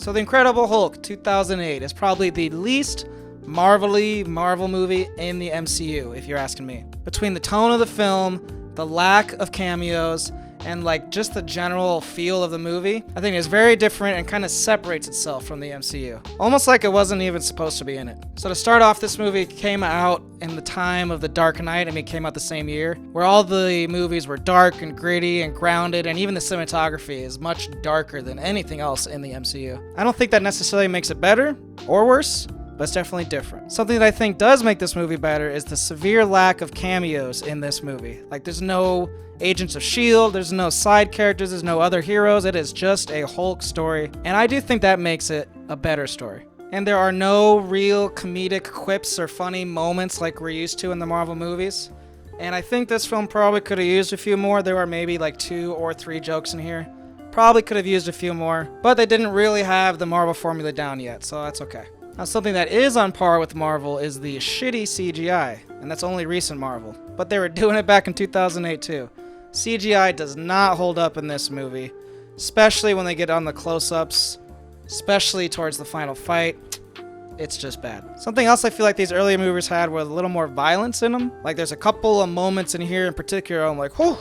So The Incredible Hulk 2008 is probably the least Marvel movie in the MCU, if you're asking me. Between the tone of the film, the lack of cameos, and like just the general feel of the movie, I think it's very different and kind of separates itself from the MCU. Almost like it wasn't even supposed to be in it. So to start off, this movie came out in the time of The Dark Knight. I mean, it came out the same year, where all the movies were dark and gritty and grounded, and even the cinematography is much darker than anything else in the MCU. I don't think that necessarily makes it better or worse, but it's definitely different. Something that I think does make this movie better is the severe lack of cameos in this movie. Like, there's no Agents of S.H.I.E.L.D., there's no side characters, there's no other heroes. It is just a Hulk story, and I do think that makes it a better story. And there are no real comedic quips or funny moments like we're used to in the Marvel movies. And I think this film probably could have used a few more. There were maybe like 2 or 3 jokes in here. Probably could have used a few more, but they didn't really have the Marvel formula down yet, so that's okay. Now, something that is on par with Marvel is the shitty CGI, and that's only recent Marvel. But they were doing it back in 2008 too. CGI does not hold up in this movie, especially when they get on the close-ups, especially towards the final fight. It's just bad. Something else I feel like these earlier movies had was a little more violence in them. Like, there's a couple of moments in here in particular I'm like, whew.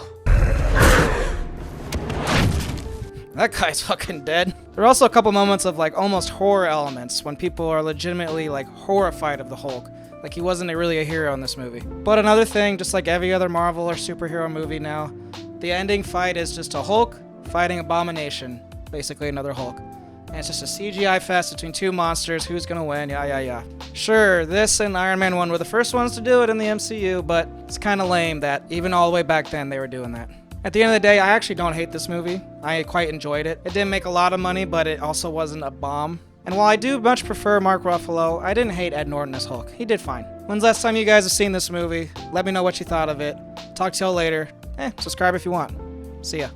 That guy's fucking dead. There are also a couple moments of like almost horror elements when people are legitimately like horrified of the Hulk. Like, he wasn't really a hero in this movie. But another thing, just like every other Marvel or superhero movie now, the ending fight is just a Hulk fighting Abomination. Basically another Hulk. And it's just a CGI fest between 2 monsters. Who's gonna win? Yeah. Sure, this and Iron Man 1 were the first ones to do it in the MCU, but it's kind of lame that even all the way back then they were doing that. At the end of the day, I actually don't hate this movie. I quite enjoyed it. It didn't make a lot of money, but it also wasn't a bomb. And while I do much prefer Mark Ruffalo, I didn't hate Ed Norton as Hulk. He did fine. When's the last time you guys have seen this movie? Let me know what you thought of it. Talk to y'all later. Subscribe if you want. See ya.